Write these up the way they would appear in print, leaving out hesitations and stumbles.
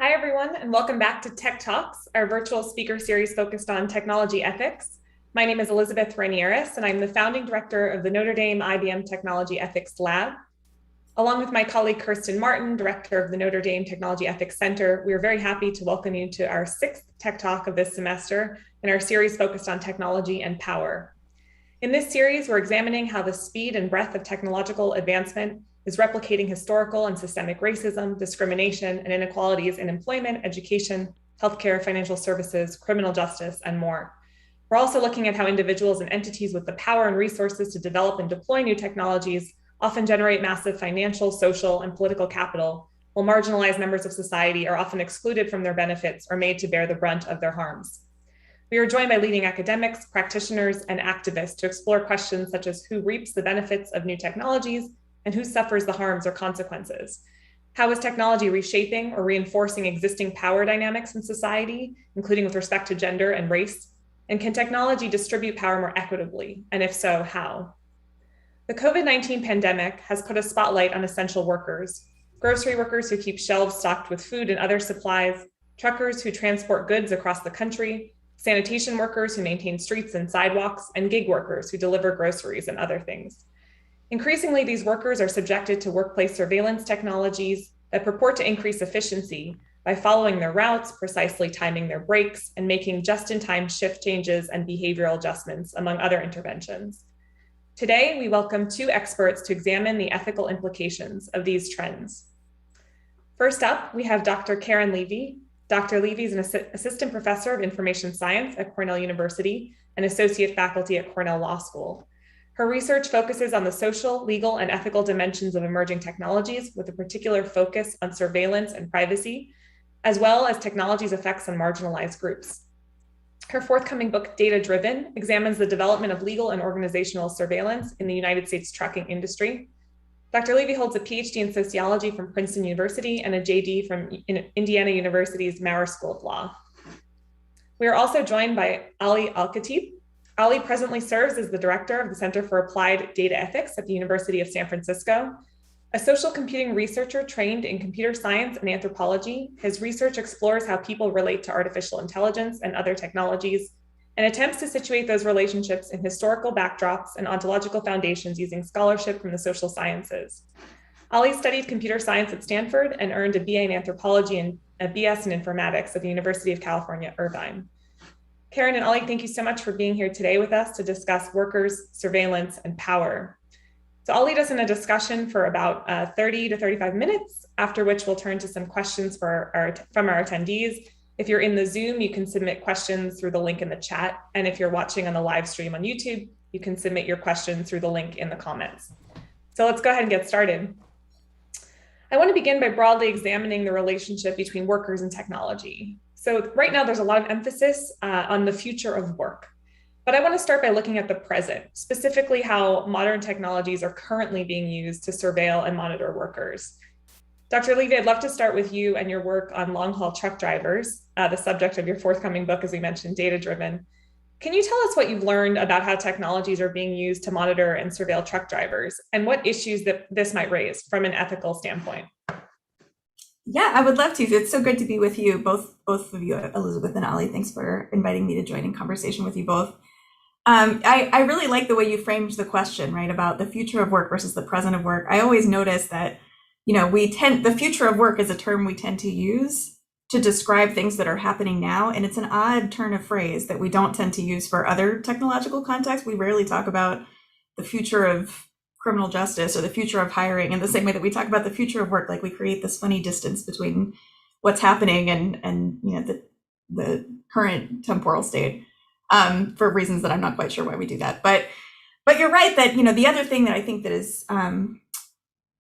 Hi, everyone, and welcome back to Tech Talks, our virtual speaker series focused on technology ethics. My name is Elizabeth Ranieris, and I'm the founding director of the Notre Dame IBM Technology Ethics Lab. Along with my colleague Kirsten Martin, director of the Notre Dame Technology Ethics Center, we are very happy to welcome you to our sixth Tech Talk of this semester in our series focused on technology and power. In this series, we're examining how the speed and breadth of technological advancement is replicating historical and systemic racism, discrimination, and inequalities in employment, education, healthcare, financial services, criminal justice, and more. We're also looking at how individuals and entities with the power and resources to develop and deploy new technologies often generate massive financial, social, and political capital, while marginalized members of society are often excluded from their benefits or made to bear the brunt of their harms. We are joined by leading academics, practitioners, and activists to explore questions such as who reaps the benefits of new technologies and who suffers the harms or consequences. How is technology reshaping or reinforcing existing power dynamics in society, including with respect to gender and race? And can technology distribute power more equitably? And if so, how? The COVID-19 pandemic has put a spotlight on essential workers, grocery workers who keep shelves stocked with food and other supplies, truckers who transport goods across the country, sanitation workers who maintain streets and sidewalks, and gig workers who deliver groceries and other things. Increasingly, these workers are subjected to workplace surveillance technologies that purport to increase efficiency by following their routes, precisely timing their breaks, and making just-in-time shift changes and behavioral adjustments, among other interventions. Today, we welcome two experts to examine the ethical implications of these trends. First up, we have Dr. Karen Levy. Dr. Levy is an assistant professor of information science at Cornell University and associate faculty at Cornell Law School. Her research focuses on the social, legal, and ethical dimensions of emerging technologies with a particular focus on surveillance and privacy, as well as technology's effects on marginalized groups. Her forthcoming book, Data Driven, examines the development of legal and organizational surveillance in the United States trucking industry. Dr. Levy holds a PhD in sociology from Princeton University and a JD from Indiana University's Maurer School of Law. We are also joined by Ali Al-Khatib. Ali presently serves as the director of the Center for Applied Data Ethics at the University of San Francisco. A social computing researcher trained in computer science and anthropology, his research explores how people relate to artificial intelligence and other technologies, and attempts to situate those relationships in historical backdrops and ontological foundations using scholarship from the social sciences. Ali studied computer science at Stanford and earned a BA in anthropology and a BS in informatics at the University of California, Irvine. Karen and Ali, thank you so much for being here today with us to discuss workers, surveillance, and power. So I'll lead us in a discussion for about 30 to 35 minutes, after which we'll turn to some questions from our attendees. If you're in the Zoom, you can submit questions through the link in the chat. And if you're watching on the live stream on YouTube, you can submit your questions through the link in the comments. So let's go ahead and get started. I want to begin by broadly examining the relationship between workers and technology. So right now, there's a lot of emphasis on the future of work. But I want to start by looking at the present, specifically how modern technologies are currently being used to surveil and monitor workers. Dr. Levy, I'd love to start with you and your work on long-haul truck drivers, the subject of your forthcoming book, as we mentioned, Data Driven. Can you tell us what you've learned about how technologies are being used to monitor and surveil truck drivers, and what issues that this might raise from an ethical standpoint? Yeah, I would love to. It's so good to be with you, both of you, Elizabeth and Ali. Thanks for inviting me to join in conversation with you both. I really like the way you framed the question, right, about the future of work versus the present of work. I always notice that, the future of work is a term we tend to use to describe things that are happening now. And it's an odd turn of phrase that we don't tend to use for other technological contexts. We rarely talk about the future of criminal justice or the future of hiring in the same way that we talk about the future of work. Like we create this funny distance between what's happening and the current temporal state for reasons that I'm not quite sure why we do that. But you're right that the other thing that I think that is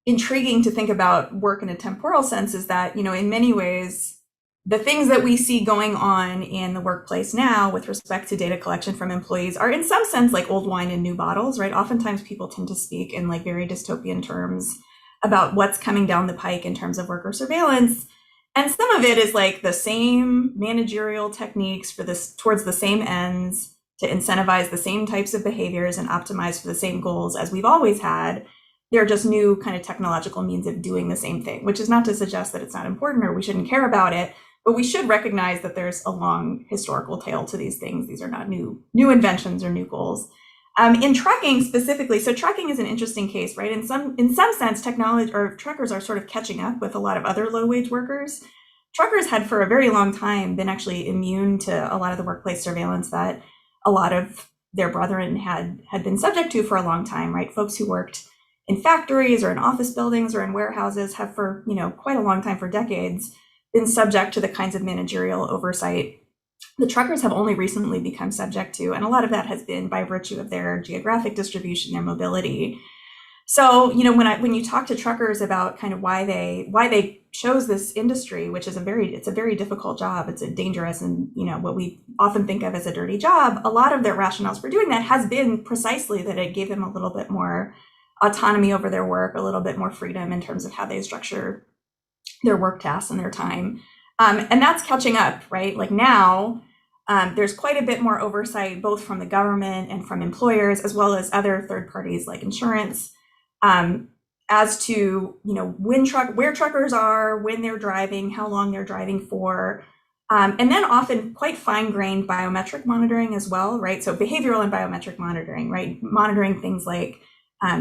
intriguing to think about work in a temporal sense is that in many ways the things that we see going on in the workplace now with respect to data collection from employees are in some sense like old wine in new bottles, right? Oftentimes people tend to speak in like very dystopian terms about what's coming down the pike in terms of worker surveillance. And some of it is like the same managerial techniques for this towards the same ends to incentivize the same types of behaviors and optimize for the same goals as we've always had. they're just new kind of technological means of doing the same thing, which is not to suggest that it's not important or we shouldn't care about it, but we should recognize that there's a long historical tail to these things. These are not new inventions or new goals. In trucking specifically, so trucking is an interesting case, right? In some sense, technology or truckers are sort of catching up with a lot of other low wage workers. Truckers had for a very long time been actually immune to a lot of the workplace surveillance that a lot of their brethren had been subject to for a long time, right? Folks who worked in factories or in office buildings or in warehouses have for, quite a long time, for decades, been subject to the kinds of managerial oversight the truckers have only recently become subject to, and a lot of that has been by virtue of their geographic distribution, their mobility. So, when you talk to truckers about kind of why they chose this industry, which is it's a very difficult job, it's a dangerous and what we often think of as a dirty job, a lot of their rationales for doing that has been precisely that it gave them a little bit more autonomy over their work, a little bit more freedom in terms of how they structure their work tasks and their time. And that's catching up, right? Like now, there's quite a bit more oversight, both from the government and from employers, as well as other third parties like insurance, as to where truckers are, when they're driving, how long they're driving for, and then often quite fine-grained biometric monitoring as well, right? So behavioral and biometric monitoring, right? Monitoring things like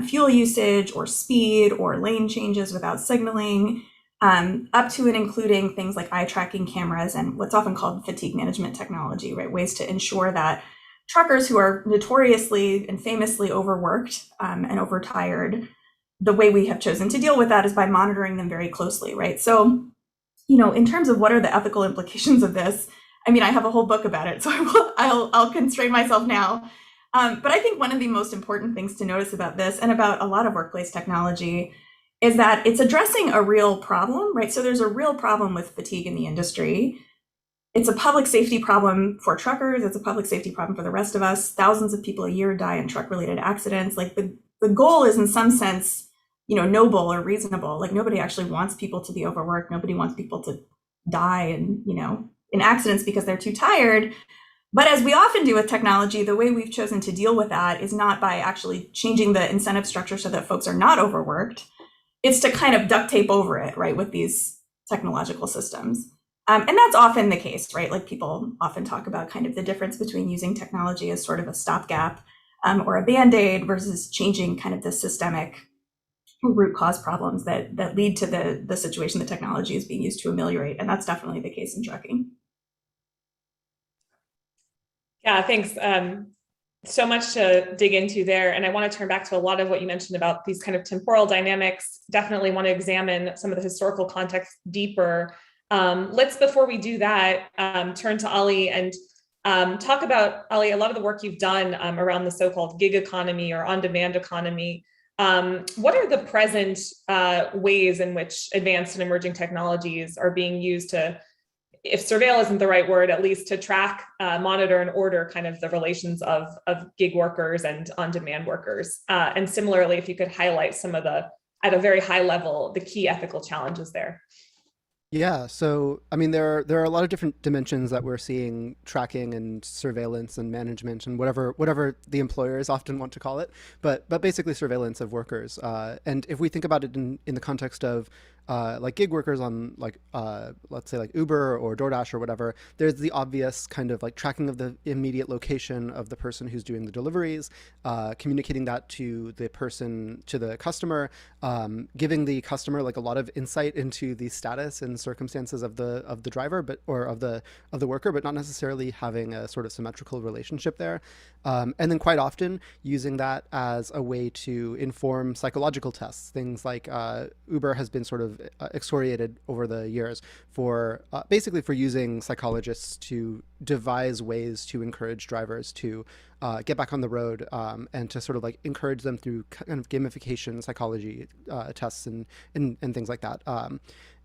fuel usage or speed or lane changes without signaling. Up to and including things like eye tracking cameras and what's often called fatigue management technology, right? Ways to ensure that truckers who are notoriously and famously overworked and overtired, the way we have chosen to deal with that is by monitoring them very closely, right? So, in terms of what are the ethical implications of this, I mean, I have a whole book about it, so I'll constrain myself now. But I think one of the most important things to notice about this and about a lot of workplace technology is that it's addressing a real problem, right? So there's a real problem with fatigue in the industry. It's a public safety problem for truckers. It's a public safety problem for the rest of us. Thousands of people a year die in truck-related accidents. Like the goal is in some sense, noble or reasonable. Like nobody actually wants people to be overworked. Nobody wants people to die and, in accidents because they're too tired. But as we often do with technology, the way we've chosen to deal with that is not by actually changing the incentive structure so that folks are not overworked. It's to kind of duct tape over it, right, with these technological systems. And that's often the case, right? Like people often talk about kind of the difference between using technology as sort of a stopgap or a Band-Aid versus changing kind of the systemic root cause problems that lead to the situation that technology is being used to ameliorate. And that's definitely the case in trucking. Yeah, thanks. So much to dig into there. And I want to turn back to a lot of what you mentioned about these kind of temporal dynamics. Definitely want to examine some of the historical context deeper. Let's, before we do that, turn to Ali and talk about, Ali, a lot of the work you've done around the so-called gig economy or on-demand economy. What are the present ways in which advanced and emerging technologies are being used to, if surveil isn't the right word, at least to track, monitor, and order kind of the relations of gig workers and on-demand workers? And similarly, if you could highlight some of the, at a very high level, the key ethical challenges there. Yeah, so I mean, there are a lot of different dimensions that we're seeing tracking and surveillance and management and whatever the employers often want to call it, but basically surveillance of workers. And if we think about it in the context of like gig workers on like let's say like Uber or DoorDash or whatever, there's the obvious kind of like tracking of the immediate location of the person who's doing the deliveries, communicating that to the customer, giving the customer like a lot of insight into the status and circumstances of the driver, or of the worker, but not necessarily having a sort of symmetrical relationship there. And then quite often using that as a way to inform psychological tests. Things like Uber has been sort of excoriated over the years for basically for using psychologists to devise ways to encourage drivers to get back on the road, and to sort of like encourage them through kind of gamification psychology tests and things like that.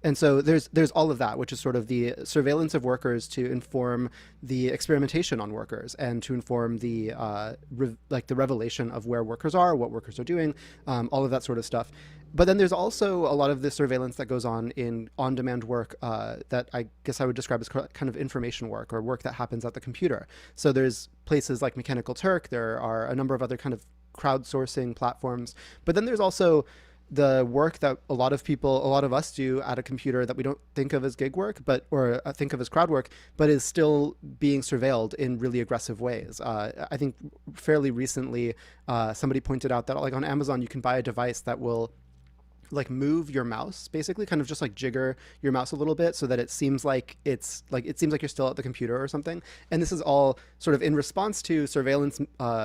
And so there's all of that, which is sort of the surveillance of workers to inform the experimentation on workers and to inform the the revelation of where workers are, what workers are doing, all of that sort of stuff. But then there's also a lot of the surveillance that goes on in on-demand work that I guess I would describe as kind of information work or work that happens at the computer. So there's places like Mechanical Turk. There are a number of other kind of crowdsourcing platforms. But then there's also the work that a lot of us do at a computer that we don't think of as gig work, or think of as crowd work, but is still being surveilled in really aggressive ways. I think fairly recently, somebody pointed out that like on Amazon, you can buy a device that will like move your mouse, basically kind of just like jigger your mouse a little bit so that it seems like you're still at the computer or something. And this is all sort of in response to surveillance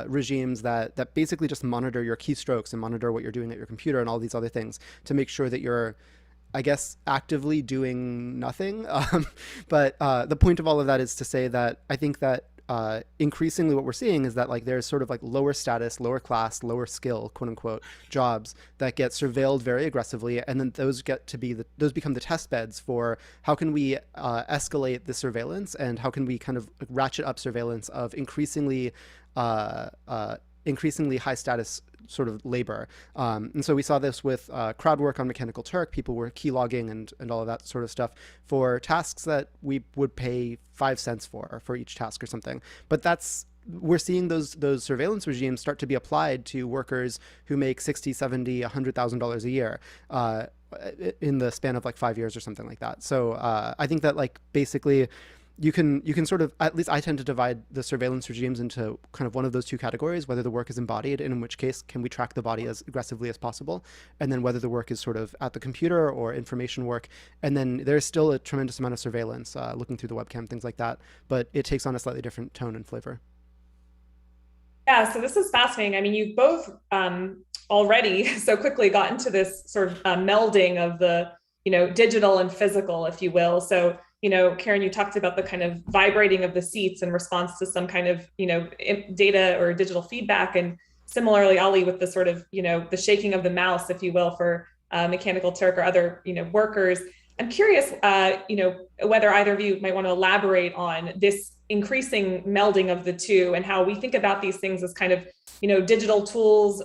regimes that basically just monitor your keystrokes and monitor what you're doing at your computer and all these other things to make sure that you're, I guess, actively doing nothing. But the point of all of that is to say that I think that increasingly what we're seeing is that like there's sort of like lower status, lower class, lower skill, quote unquote, jobs that get surveilled very aggressively, and then those become the test beds for how can we escalate the surveillance and how can we kind of ratchet up surveillance of increasingly high status sort of labor. And so we saw this with crowd work on Mechanical Turk. People were keylogging and all of that sort of stuff for tasks that we would pay 5 cents for each task or something. But we're seeing those surveillance regimes start to be applied to workers who make $60, $70, $100,000 a year in the span of like 5 years or something like that. So I think that like basically you can sort of, at least I tend to divide the surveillance regimes into kind of one of those two categories, whether the work is embodied, and in which case can we track the body as aggressively as possible, and then whether the work is sort of at the computer or information work. And then there's still a tremendous amount of surveillance, looking through the webcam, things like that, but it takes on a slightly different tone and flavor. Yeah, so this is fascinating. I mean, you've both already so quickly got into this sort of melding of the, digital and physical, if you will. So Karen, you talked about the kind of vibrating of the seats in response to some kind of, data or digital feedback. And similarly, Ali, with the sort of, the shaking of the mouse, if you will, for Mechanical Turk or other, workers. I'm curious, whether either of you might want to elaborate on this increasing melding of the two and how we think about these things as kind of, digital tools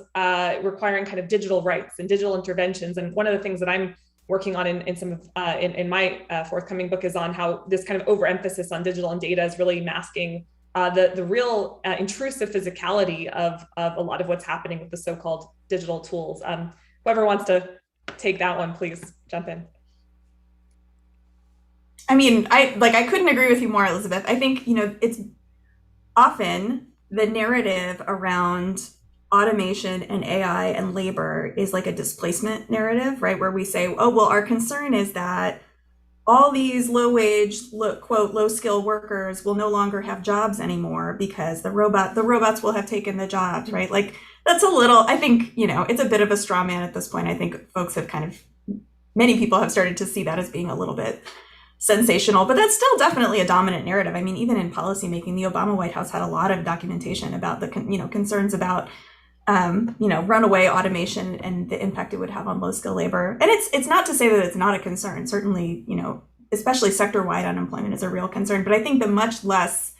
requiring kind of digital rights and digital interventions. And one of the things that I'm working on in some of in my forthcoming book is on how this kind of overemphasis on digital and data is really masking the real intrusive physicality of a lot of what's happening with the so-called digital tools. Whoever wants to take that one, please jump in. I mean, I couldn't agree with you more, Elizabeth. I think, it's often the narrative around automation and AI and labor is like a displacement narrative, right? Where we say, oh, well, our concern is that all these low wage, quote, low skill workers will no longer have jobs anymore because the robots will have taken the jobs, right? Like that's a little, I think, it's a bit of a straw man at this point. I think folks have many people have started to see that as being a little bit sensational, but that's still definitely a dominant narrative. I mean, even in policymaking, the Obama White House had a lot of documentation about the, concerns about runaway automation and the impact it would have on low skill labor. And it's not to say that it's not a concern. Certainly, especially sector-wide unemployment is a real concern. But I think the much less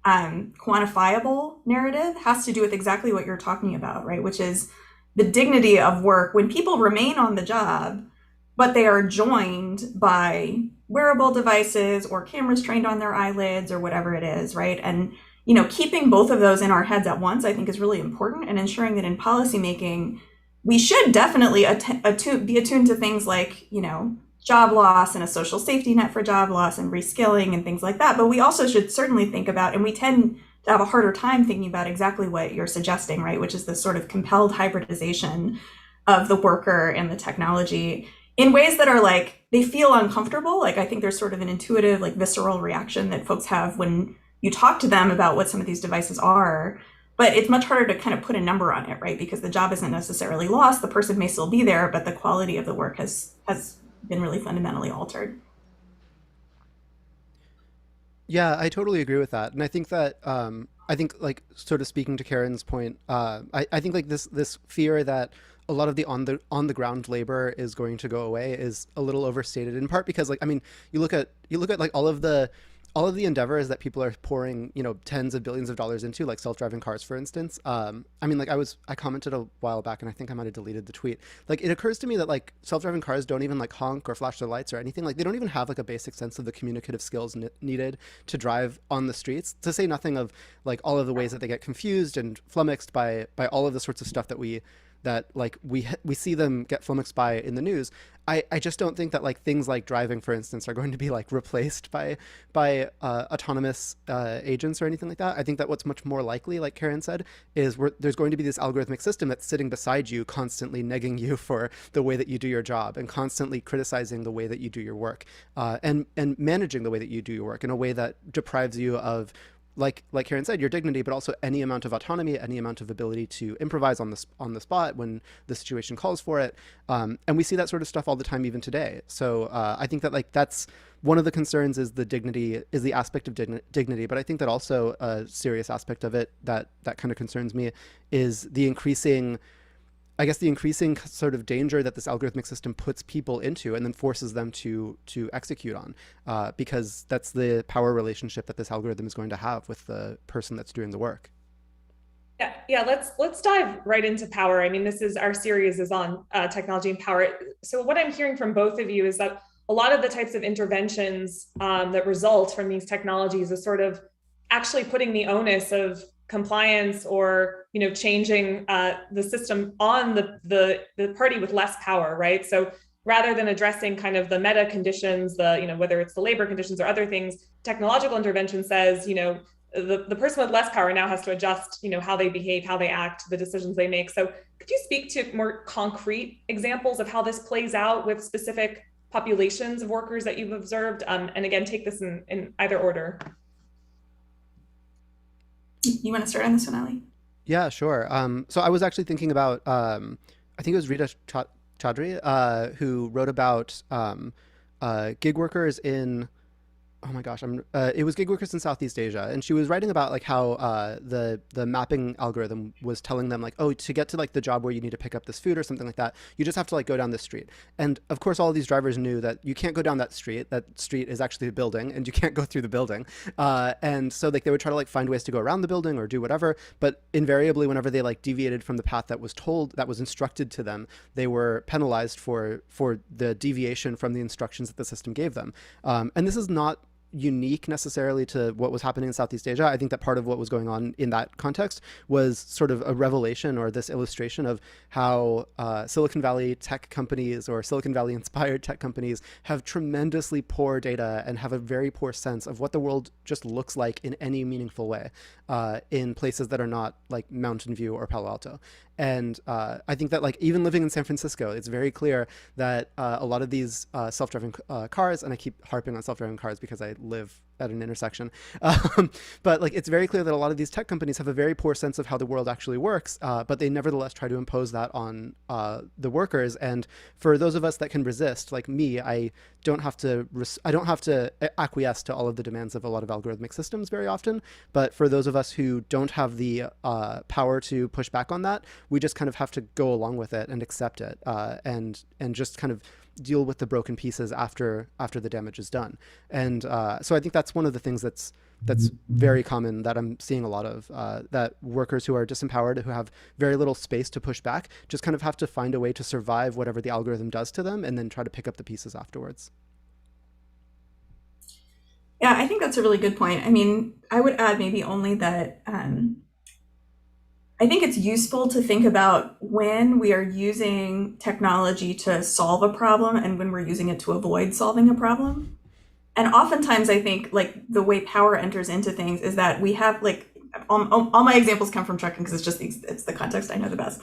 quantifiable narrative has to do with exactly what you're talking about, right? Which is the dignity of work when people remain on the job, but they are joined by wearable devices or cameras trained on their eyelids or whatever it is, right? And keeping both of those in our heads at once, I think, is really important, and ensuring that in policymaking, we should definitely be attuned to things like, job loss and a social safety net for job loss and reskilling and things like that. But we also should certainly think about, and we tend to have a harder time thinking about exactly what you're suggesting, right? Which is this sort of compelled hybridization of the worker and the technology in ways that are like, they feel uncomfortable. Like, I think there's sort of an intuitive, like visceral reaction that folks have when you talk to them about what some of these devices are, but it's much harder to kind of put a number on it, right? Because the job isn't necessarily lost. The person may still be there, but the quality of the work has been really fundamentally altered. Yeah, I totally agree with that. And I think that, like sort of speaking to Karen's point, I think like this fear that a lot of the on the ground labor is going to go away is a little overstated, in part because like, I mean, you look at like all of the endeavors that people are pouring, tens of billions of dollars into, like self-driving cars, for instance. I mean, like I commented a while back, and I think I might have deleted the tweet. Like, it occurs to me that like self-driving cars don't even like honk or flash their lights or anything. Like, they don't even have like a basic sense of the communicative skills needed to drive on the streets. To say nothing of like all of the ways that they get confused and flummoxed by all of the sorts of stuff that that like we see them get flummoxed by in the news. I just don't think that like things like driving, for instance, are going to be like replaced by autonomous agents or anything like that. I think that what's much more likely, like Karen said, is there's going to be this algorithmic system that's sitting beside you, constantly negging you for the way that you do your job and constantly criticizing the way that you do your work, and managing the way that you do your work in a way that deprives you of, like Karen said, your dignity, but also any amount of autonomy, any amount of ability to improvise on the spot when the situation calls for it. And we see that sort of stuff all the time, even today. So I think that like that's one of the concerns, is the aspect of dignity. But I think that also a serious aspect of it that kind of concerns me is the increasing sort of danger that this algorithmic system puts people into and then forces them to execute on, because that's the power relationship that this algorithm is going to have with the person that's doing the work. Yeah. Let's dive right into power. I mean, our series is on technology and power. So what I'm hearing from both of you is that a lot of the types of interventions that result from these technologies is sort of actually putting the onus of compliance or changing the system on the party with less power, right? So rather than addressing kind of the meta conditions, whether it's the labor conditions or other things, technological intervention says the person with less power now has to adjust how they behave, how they act, the decisions they make. So could you speak to more concrete examples of how this plays out with specific populations of workers that you've observed, and again, take this in either order? You want to start on this one, Ali? Yeah, sure. So I was actually thinking about, I think it was Rita Chaudhry, who wrote about gig workers in, oh my gosh, it was gig workers in Southeast Asia, and she was writing about like how the mapping algorithm was telling them like, oh, to get to like the job where you need to pick up this food or something like that, you just have to like go down this street. And of course, all of these drivers knew that you can't go down that street. That street is actually a building, and you can't go through the building. And so like they would try to like find ways to go around the building or do whatever. But invariably, whenever they like deviated from the path that was instructed to them, they were penalized for the deviation from the instructions that the system gave them. And this is not unique necessarily to what was happening in Southeast Asia. I think that part of what was going on in that context was sort of a revelation, or this illustration of how Silicon Valley tech companies or Silicon Valley inspired tech companies have tremendously poor data and have a very poor sense of what the world just looks like in any meaningful way, in places that are not like Mountain View or Palo Alto. And I think that like even living in San Francisco, it's very clear that a lot of these self-driving cars, and I keep harping on self-driving cars because I live at an intersection, but like it's very clear that a lot of these tech companies have a very poor sense of how the world actually works, but they nevertheless try to impose that on the workers. And for those of us that can resist, like me, I don't have to acquiesce to all of the demands of a lot of algorithmic systems very often. But for those of us who don't have the power to push back on that, we just kind of have to go along with it and accept it, and just kind of deal with the broken pieces after the damage is done. And so I think that's one of the things that's very common that I'm seeing a lot of, that workers who are disempowered, who have very little space to push back, just kind of have to find a way to survive whatever the algorithm does to them and then try to pick up the pieces afterwards. Yeah, I think that's a really good point. I mean, I would add maybe only that I think it's useful to think about when we are using technology to solve a problem and when we're using it to avoid solving a problem. And oftentimes I think like the way power enters into things is that we have like, all my examples come from trucking because it's the context I know the best,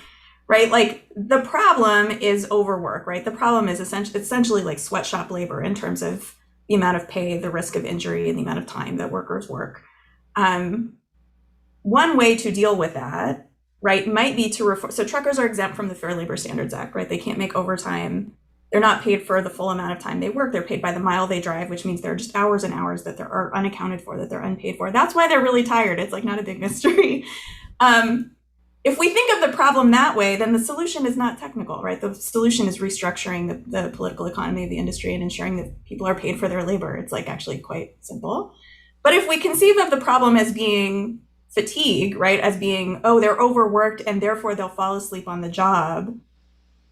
right? Like the problem is overwork, right? The problem is essentially like sweatshop labor in terms of the amount of pay, the risk of injury, and the amount of time that workers work. One way to deal with that, right, might be to so truckers are exempt from the Fair Labor Standards Act, right? They can't make overtime. They're not paid for the full amount of time they work. They're paid by the mile they drive, which means there are just hours and hours that are unaccounted for, that they're unpaid for. That's why they're really tired. It's like not a big mystery. If we think of the problem that way, then the solution is not technical, right? The solution is restructuring the political economy of the industry and ensuring that people are paid for their labor. It's like actually quite simple. But if we conceive of the problem as being fatigue, right, as being, oh, they're overworked and therefore they'll fall asleep on the job,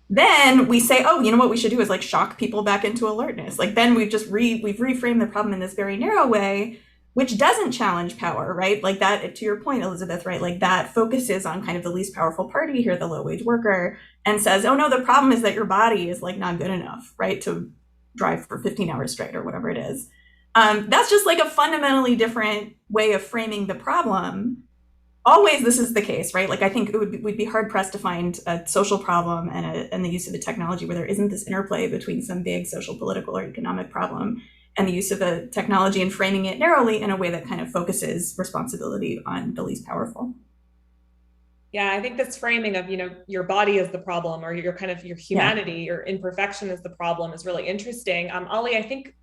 then we say, oh, you know what we should do is like shock people back into alertness. Like then we've reframed the problem in this very narrow way, which doesn't challenge power, right? Like that, to your point, Elizabeth, right? Like that focuses on kind of the least powerful party here, the low wage worker, and says, oh no, the problem is that your body is like not good enough, right? To drive for 15 hours straight or whatever it is. That's just like a fundamentally different way of framing the problem. Always this is the case, right? Like I think we'd be hard pressed to find a social problem and the use of the technology where there isn't this interplay between some big social, political, or economic problem and the use of the technology and framing it narrowly in a way that kind of focuses responsibility on the least powerful. Yeah, I think this framing of, your body is the problem, or your kind of your humanity, your imperfection is the problem, is really interesting. Ollie, I think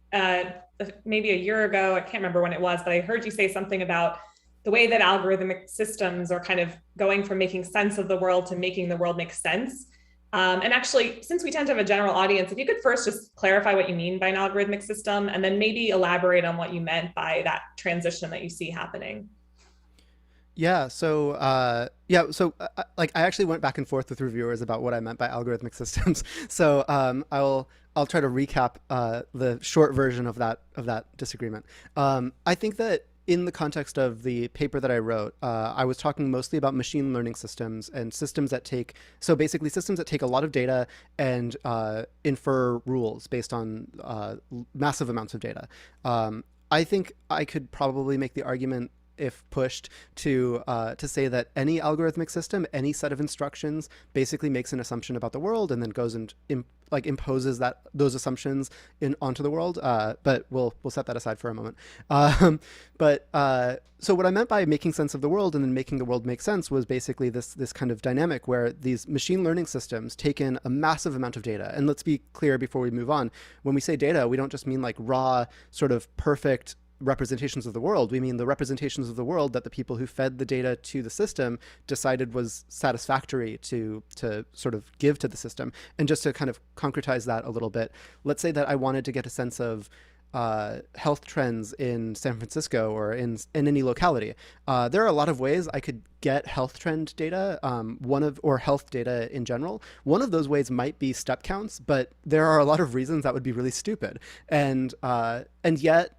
maybe a year ago, I can't remember when it was, but I heard you say something about the way that algorithmic systems are kind of going from making sense of the world to making the world make sense. And actually, since we tend to have a general audience, if you could first just clarify what you mean by an algorithmic system, and then maybe elaborate on what you meant by that transition that you see happening. Yeah, so like I actually went back and forth with reviewers about what I meant by algorithmic systems. So I'll try to recap the short version of that disagreement. I think that in the context of the paper that I wrote, I was talking mostly about machine learning systems and systems that take a lot of data and infer rules based on massive amounts of data. I think I could probably make the argument, if pushed, to say that any algorithmic system, any set of instructions, basically makes an assumption about the world and then goes and imposes those assumptions onto the world. But we'll set that aside for a moment. So what I meant by making sense of the world and then making the world make sense was basically this kind of dynamic where these machine learning systems take in a massive amount of data. And let's be clear before we move on. When we say data, we don't just mean like raw, sort of perfect representations of the world. We mean the representations of the world that the people who fed the data to the system decided was satisfactory to sort of give to the system. And just to kind of concretize that a little bit, let's say that I wanted to get a sense of health trends in San Francisco or in any locality. There are a lot of ways I could get health trend data, or health data in general. One of those ways might be step counts, but there are a lot of reasons that would be really stupid. And yet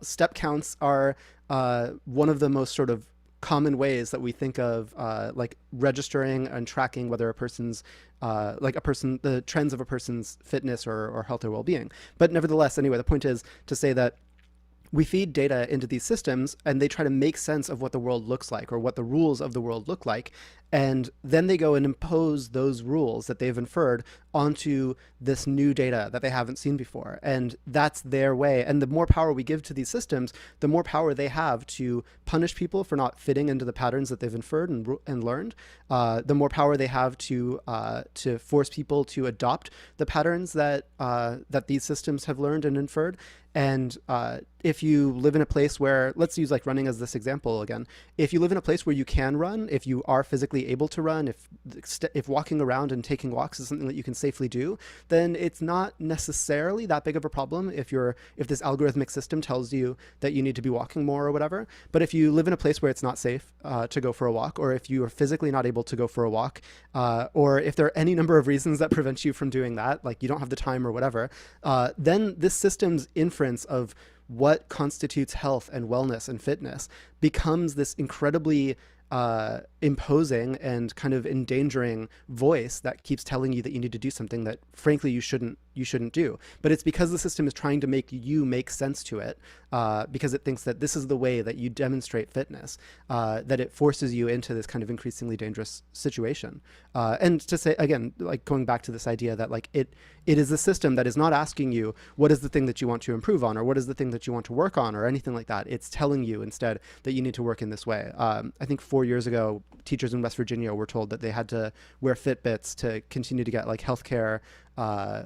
step counts are one of the most sort of common ways that we think of like registering and tracking whether a person's the trends of a person's fitness or health or well-being. But nevertheless, anyway, the point is to say that we feed data into these systems and they try to make sense of what the world looks like or what the rules of the world look like. And then they go and impose those rules that they've inferred onto this new data that they haven't seen before. And that's their way. And the more power we give to these systems, the more power they have to punish people for not fitting into the patterns that they've inferred and learned. The more power they have to force people to adopt the patterns that these systems have learned and inferred. And if you live in a place where, let's use like running as this example again, if you live in a place where you can run, if you are physically able to run, if walking around and taking walks is something that you can safely do, then it's not necessarily that big of a problem if this algorithmic system tells you that you need to be walking more or whatever. But if you live in a place where it's not safe to go for a walk, or if you are physically not able to go for a walk, or if there are any number of reasons that prevent you from doing that, like you don't have the time or whatever, then this system's inference of what constitutes health and wellness and fitness becomes this incredibly imposing and kind of endangering voice that keeps telling you that you need to do something that frankly you shouldn't do. But it's because the system is trying to make you make sense to it, because it thinks that this is the way that you demonstrate fitness, that it forces you into this kind of increasingly dangerous situation. And to say, again, like going back to this idea that like it is a system that is not asking you what is the thing that you want to improve on or what is the thing that you want to work on or anything like that. It's telling you instead that you need to work in this way. I think 4 years ago, teachers in West Virginia were told that they had to wear Fitbits to continue to get like healthcare,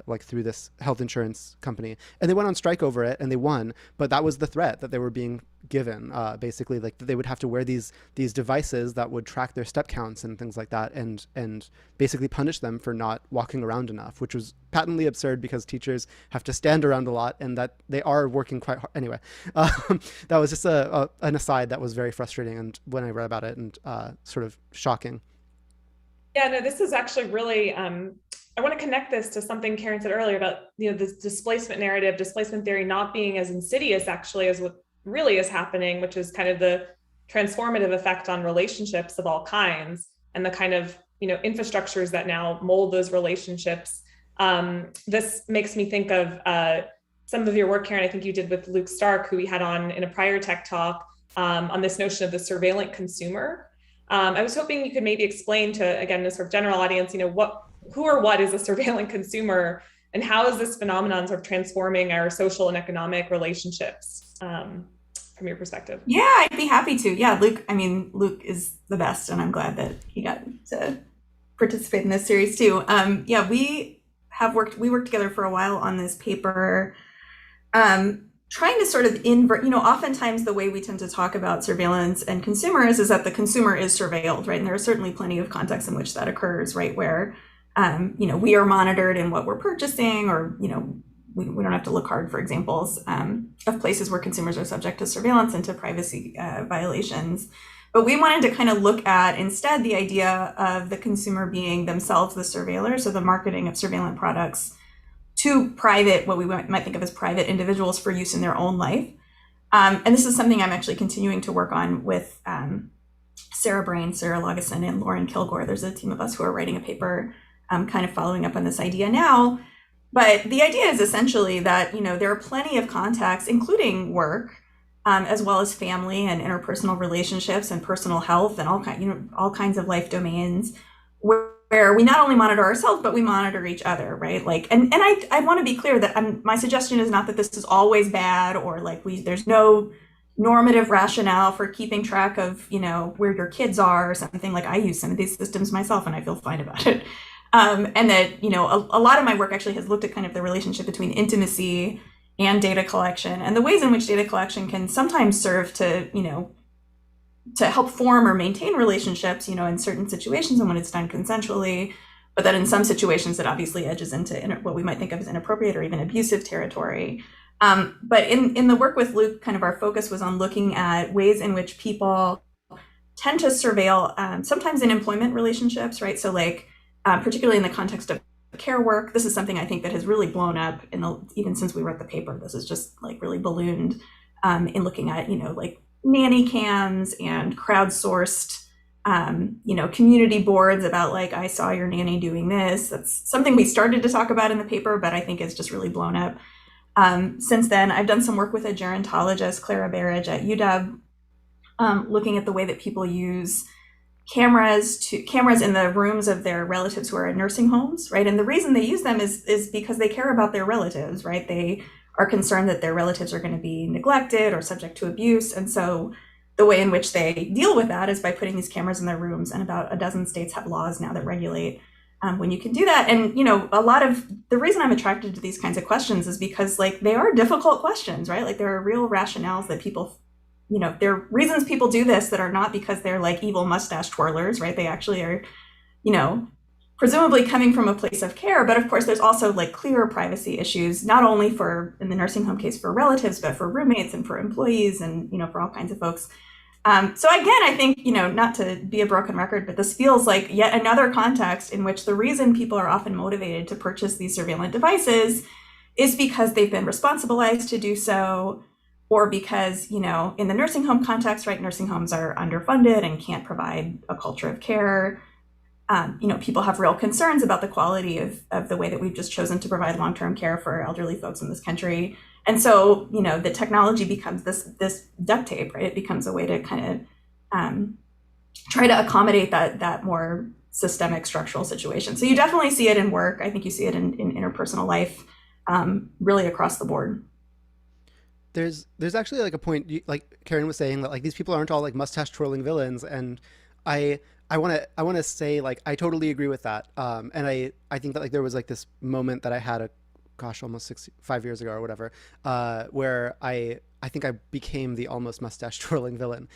like through this health insurance company, and they went on strike over it and they won. But that was the threat that they were being given, basically, like that they would have to wear these devices that would track their step counts and things like that, and basically punish them for not walking around enough, which was patently absurd because teachers have to stand around a lot and that they are working quite hard. Anyway, that was just an aside that was very frustrating, and when I read about it, and sort of shocking. Yeah, no, this is actually really, I want to connect this to something Karen said earlier about, this displacement narrative, displacement theory not being as insidious actually as what really is happening, which is kind of the transformative effect on relationships of all kinds and the kind of infrastructures that now mold those relationships. This makes me think of some of your work, Karen, I think you did with Luke Stark, who we had on in a prior tech talk, on this notion of the surveillant consumer. I was hoping you could maybe explain to, again, the sort of general audience, who or what is a surveillant consumer, and how is this phenomenon sort of transforming our social and economic relationships from your perspective? Yeah, I'd be happy to. Yeah, Luke is the best, and I'm glad that he got to participate in this series too. Yeah, we worked together for a while on this paper, trying to sort of invert, oftentimes the way we tend to talk about surveillance and consumers is that the consumer is surveilled, right? And there are certainly plenty of contexts in which that occurs, right? Where, we are monitored in what we're purchasing, or, we don't have to look hard for examples of places where consumers are subject to surveillance and to privacy violations. But we wanted to kind of look at instead the idea of the consumer being themselves the surveillor, so the marketing of surveillant products to what we might think of as private individuals for use in their own life. And this is something I'm actually continuing to work on with Sarah Brain, Sarah Lageson, and Lauren Kilgore. There's a team of us who are writing a paper kind of following up on this idea now. But the idea is essentially that, there are plenty of contexts, including work, as well as family and interpersonal relationships and personal health and all kinds of life domains where we not only monitor ourselves, but we monitor each other, right? And I want to be clear that my suggestion is not that this is always bad, or there's no normative rationale for keeping track of, where your kids are or something. Like, I use some of these systems myself and I feel fine about it. And that, a lot of my work actually has looked at kind of the relationship between intimacy and data collection, and the ways in which data collection can sometimes serve to, to help form or maintain relationships, in certain situations and when it's done consensually, but that in some situations it obviously edges into what we might think of as inappropriate or even abusive territory. But in the work with Luke, kind of our focus was on looking at ways in which people tend to surveil, sometimes in employment relationships, right? So particularly in the context of care work, this is something I think that has really blown up even since we wrote the paper. This is just really ballooned in looking at, nanny cams and crowdsourced, community boards about I saw your nanny doing this. That's something we started to talk about in the paper, but I think it's just really blown up. Since then, I've done some work with a gerontologist, Clara Berridge at UW, looking at the way that people use cameras in the rooms of their relatives who are in nursing homes, right? And the reason they use them is because they care about their relatives, right? They are concerned that their relatives are going to be neglected or subject to abuse. And so the way in which they deal with that is by putting these cameras in their rooms. And about a dozen states have laws now that regulate when you can do that. And, a lot of the reason I'm attracted to these kinds of questions is because they are difficult questions, right? There are real rationales that people, there are reasons people do this that are not because they're evil mustache twirlers, right? They actually are, presumably coming from a place of care. But of course, there's also clear privacy issues, not only in the nursing home case for relatives, but for roommates and for employees and, for all kinds of folks. So again, I think, not to be a broken record, but this feels like yet another context in which the reason people are often motivated to purchase these surveillance devices is because they've been responsibilized to do so, or because, in the nursing home context, right, nursing homes are underfunded and can't provide a culture of care. People have real concerns about the quality of the way that we've just chosen to provide long-term care for elderly folks in this country. And so, the technology becomes this duct tape, right? It becomes a way to kind of try to accommodate that more systemic structural situation. So you definitely see it in work. I think you see it in interpersonal life, really across the board. There's actually a point, like Karen was saying, that these people aren't all mustache twirling villains, and I want to say I totally agree with that. And I think that there was this moment that I had almost 5 years ago or whatever, where I think I became the almost mustache twirling villain.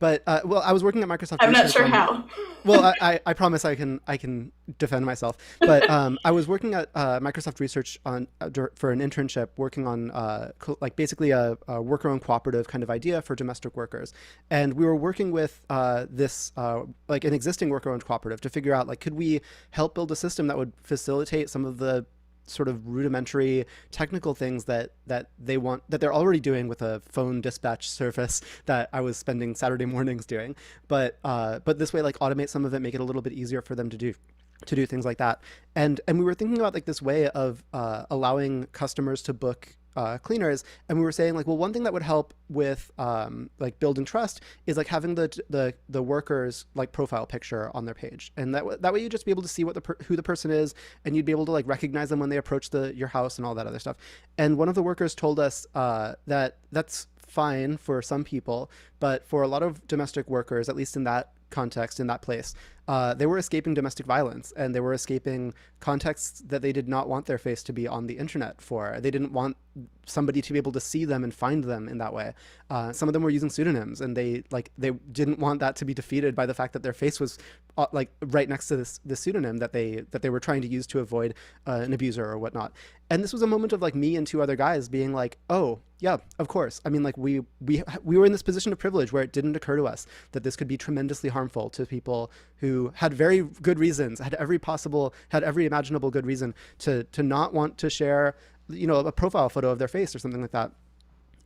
But I was working at Microsoft. I'm not sure how. Well, I promise I can defend myself. But I was working at Microsoft Research for an internship, working on basically a worker-owned cooperative kind of idea for domestic workers, and we were working with this an existing worker-owned cooperative to figure out could we help build a system that would facilitate some of the sort of rudimentary technical things that they want, that they're already doing with a phone dispatch service that I was spending Saturday mornings doing. But this way, like, automate some of it, make it a little bit easier for them to do things like that. And we were thinking about like this way of allowing customers to book cleaners, and we were saying like, well, one thing that would help with like building trust is like having the workers like profile picture on their page, and that way you'd just be able to see what who the person is, and you'd be able to like recognize them when they approach your house and all that other stuff. And one of the workers told us that that's fine for some people, but for a lot of domestic workers, at least in that context, in that place, they were escaping domestic violence, and they were escaping contexts that they did not want their face to be on the internet for. They didn't want somebody to be able to see them and find them in that way. Some of them were using pseudonyms, and they didn't want that to be defeated by the fact that their face was like right next to this pseudonym that they were trying to use to avoid an abuser or whatnot. And this was a moment of like me and two other guys being like, oh yeah, of course. I mean, like we were in this position of privilege where it didn't occur to us that this could be tremendously harmful to people who had very good reasons, had every imaginable good reason to not want to share, you know, a profile photo of their face or something like that.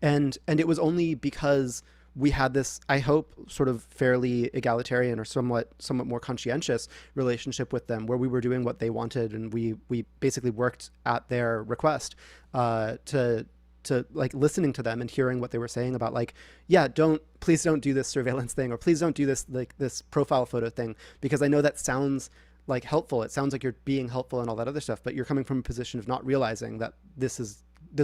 And it was only because we had this, I hope, sort of fairly egalitarian or somewhat more conscientious relationship with them, where we were doing what they wanted, and we basically worked at their request to like listening to them and hearing what they were saying about like, yeah, please don't do this surveillance thing, or please don't do this like this profile photo thing, because I know that sounds like helpful. It sounds like you're being helpful and all that other stuff, but you're coming from a position of not realizing that this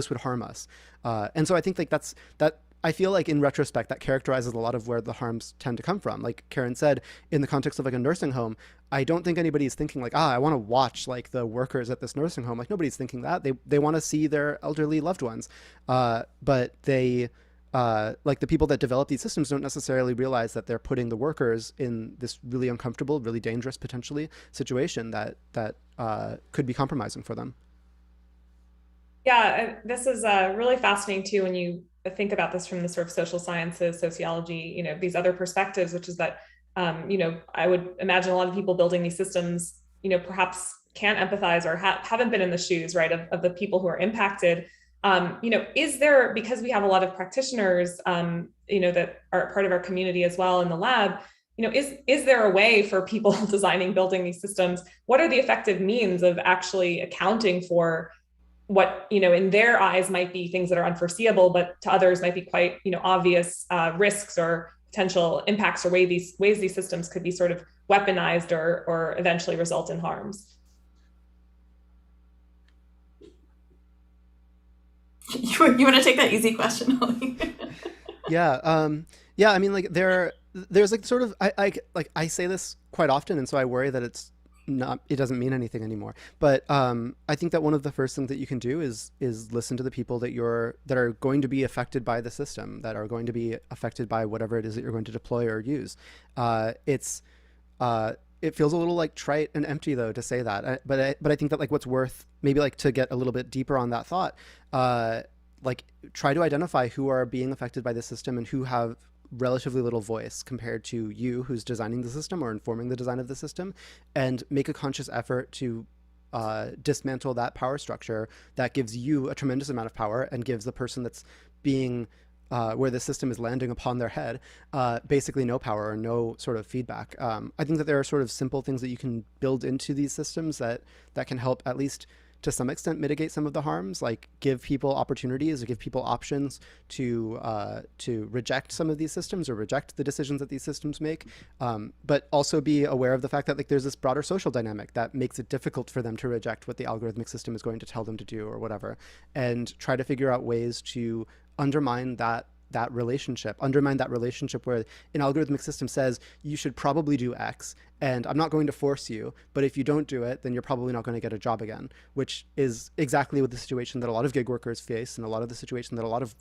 would harm us. And so I think like that I feel like in retrospect that characterizes a lot of where the harms tend to come from. Like Karen said, in the context of like a nursing home, I don't think anybody's thinking like, I want to watch like the workers at this nursing home. Like nobody's thinking that. They want to see their elderly loved ones. But they like the people that develop these systems don't necessarily realize that they're putting the workers in this really uncomfortable, really dangerous potentially situation that could be compromising for them. Yeah, this is really fascinating too when you think about this from the sort of social sciences, sociology, you know, these other perspectives, which is that, you know, I would imagine a lot of people building these systems, you know, perhaps can't empathize or haven't been in the shoes, right, of the people who are impacted. You know, is there, because we have a lot of practitioners, you know, that are part of our community as well in the lab, you know, is there a way for people designing, building these systems? What are the effective means of actually accounting for what, you know, in their eyes might be things that are unforeseeable, but to others might be quite, you know, obvious risks or potential impacts, or ways these systems could be sort of weaponized or eventually result in harms? You want to take that easy question, Holly? Yeah. Yeah. I mean, like there's like sort of, I say this quite often, and so I worry that it doesn't mean anything anymore. But I think that one of the first things that you can do is listen to the people that are going to be affected by the system, that are going to be affected by whatever it is that you're going to deploy or use. It feels a little like trite and empty though to say that, but I think that like what's worth maybe like to get a little bit deeper on that thought, like try to identify who are being affected by the system and who have relatively little voice compared to you who's designing the system or informing the design of the system, and make a conscious effort to dismantle that power structure that gives you a tremendous amount of power and gives the person that's being where the system is landing upon their head basically no power or no sort of feedback. I think that there are sort of simple things that you can build into these systems that can help at least to some extent mitigate some of the harms, like give people opportunities or give people options to reject some of these systems or reject the decisions that these systems make, but also be aware of the fact that like there's this broader social dynamic that makes it difficult for them to reject what the algorithmic system is going to tell them to do or whatever, and try to figure out ways to undermine that relationship where an algorithmic system says you should probably do X, and I'm not going to force you, but if you don't do it, then you're probably not going to get a job again, which is exactly what the situation that a lot of gig workers face, and a lot of the situation that a lot of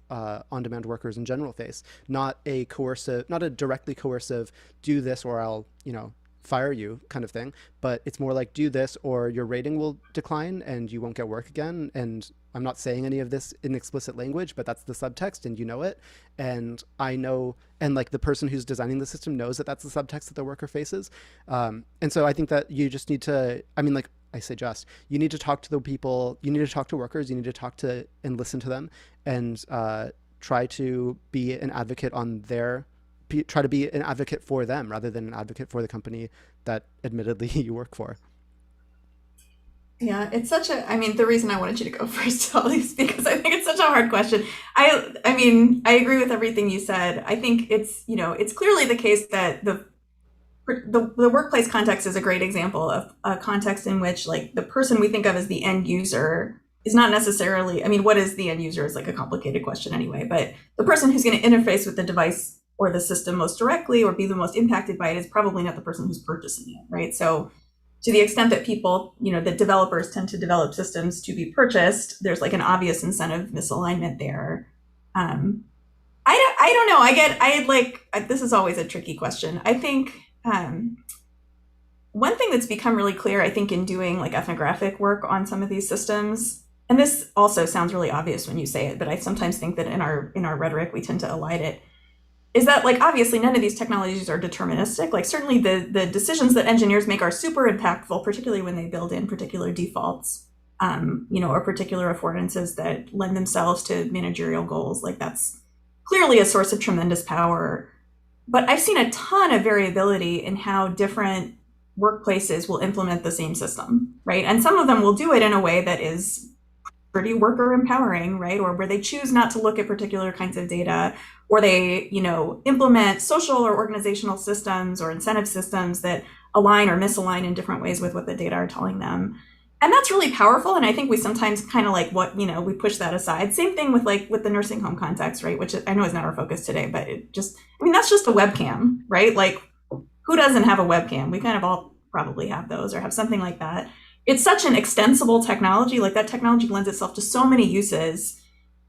on-demand workers in general face. Not a directly coercive, do this or I'll, you know, fire you kind of thing, but it's more like do this or your rating will decline and you won't get work again. And I'm not saying any of this in explicit language, but that's the subtext and you know it. And I know, and like the person who's designing the system knows that that's the subtext that the worker faces. And so I think that you just need to, I mean, like I say just, you need to talk to the people, you need to talk to workers, you need to talk to and listen to them, and try to be an advocate on their, try to be an advocate for them rather than an advocate for the company that admittedly you work for. Yeah, it's such a, I mean, the reason I wanted you to go first, Ollie, is because I think it's such a hard question. I mean, I agree with everything you said. I think it's, you know, it's clearly the case that the workplace context is a great example of a context in which like the person we think of as the end user is not necessarily, I mean, what is the end user is like a complicated question anyway, but the person who's going to interface with the device or the system most directly or be the most impacted by it is probably not the person who's purchasing it, right? So to the extent that people, you know, that developers tend to develop systems to be purchased, there's like an obvious incentive misalignment there. I don't know. This is always a tricky question. I think one thing that's become really clear, I think, in doing like ethnographic work on some of these systems, and this also sounds really obvious when you say it, but I sometimes think that in our rhetoric we tend to elide it, is that like obviously none of these technologies are deterministic. Like certainly the decisions that engineers make are super impactful, particularly when they build in particular defaults, you know, or particular affordances that lend themselves to managerial goals. Like that's clearly a source of tremendous power. But I've seen a ton of variability in how different workplaces will implement the same system, right? And some of them will do it in a way that is pretty worker empowering, right? Or where they choose not to look at particular kinds of data, or they, you know, implement social or organizational systems or incentive systems that align or misalign in different ways with what the data are telling them. And that's really powerful. And I think we sometimes kind of like what, you know, we push that aside. Same thing with like with the nursing home context, right? Which I know is not our focus today, but it just, I mean, that's just a webcam, right? Like who doesn't have a webcam? We kind of all probably have those or have something like that. It's such an extensible technology. Like that technology lends itself to so many uses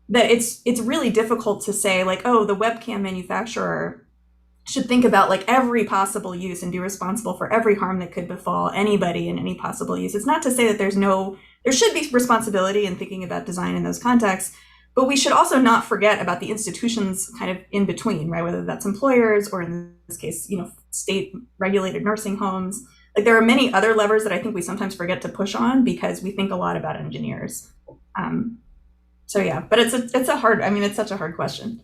that it's really difficult to say like, oh, the webcam manufacturer should think about like every possible use and be responsible for every harm that could befall anybody in any possible use. It's not to say that there should be responsibility in thinking about design in those contexts, but we should also not forget about the institutions kind of in between, right? Whether that's employers or in this case, you know, state regulated nursing homes. Like there are many other levers that I think we sometimes forget to push on because we think a lot about engineers. So yeah, but it's such a hard question.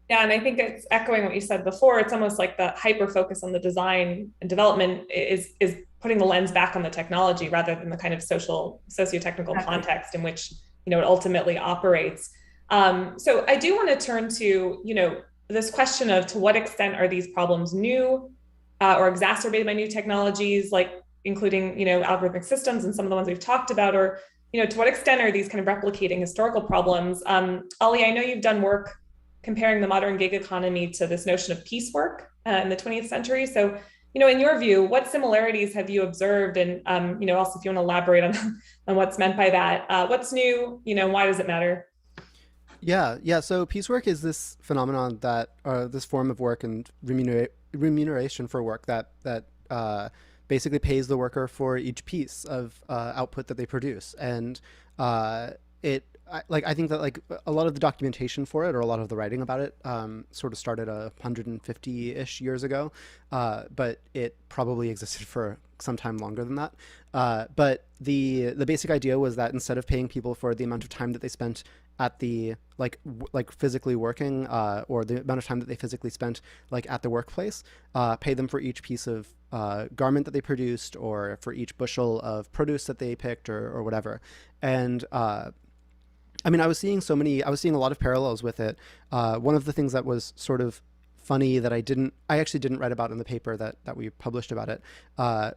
Yeah, and I think it's echoing what you said before. It's almost like the hyper focus on the design and development is putting the lens back on the technology rather than the kind of socio-technical context in which, you know, it ultimately operates. So I do want to turn to, you know, this question of to what extent are these problems new or exacerbated by new technologies, like including, you know, algorithmic systems and some of the ones we've talked about, or, you know, to what extent are these kind of replicating historical problems? Ollie, I know you've done work comparing the modern gig economy to this notion of piecework in the 20th century. So, you know, in your view, what similarities have you observed? And, you know, also if you want to elaborate on what's meant by that, what's new, you know, why does it matter? Yeah. So piecework is this phenomenon that, this form of work and remuneration for work that basically pays the worker for each piece of output that they produce, and I think that like a lot of the documentation for it or a lot of the writing about it sort of started 150-ish years ago, but it probably existed for some time longer than that. But the basic idea was that instead of paying people for the amount of time that they spent at the like physically working or the amount of time that they physically spent like at the workplace, pay them for each piece of garment that they produced or for each bushel of produce that they picked or whatever. And I mean, I was seeing a lot of parallels with it. One of the things that was sort of funny that I actually didn't write about in the paper that we published about it,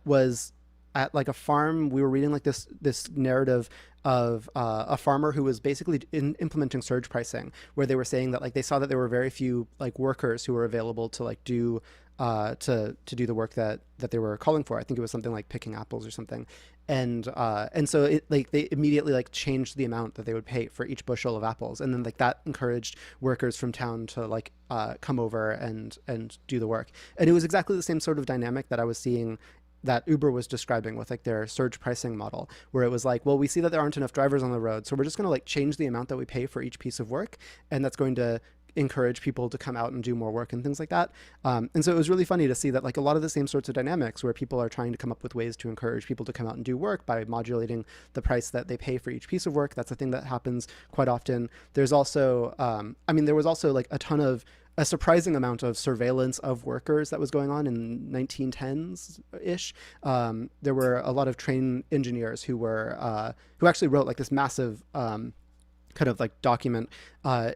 was at like a farm. We were reading like this narrative of a farmer who was basically implementing surge pricing, where they were saying that like they saw that there were very few like workers who were available to like do to do the work that they were calling for. I think it was something like picking apples or something. And so it like they immediately like changed the amount that they would pay for each bushel of apples, and then like that encouraged workers from town to like come over and do the work. And it was exactly the same sort of dynamic that I was seeing that Uber was describing with like their surge pricing model, where it was like, well, we see that there aren't enough drivers on the road, so we're just going to like change the amount that we pay for each piece of work, and that's going to encourage people to come out and do more work and things like that. And so it was really funny to see that like a lot of the same sorts of dynamics where people are trying to come up with ways to encourage people to come out and do work by modulating the price that they pay for each piece of work. That's a thing that happens quite often. There's also, there was also like a surprising amount of surveillance of workers that was going on in 1910s-ish. There were a lot of train engineers who actually wrote like this massive kind of like document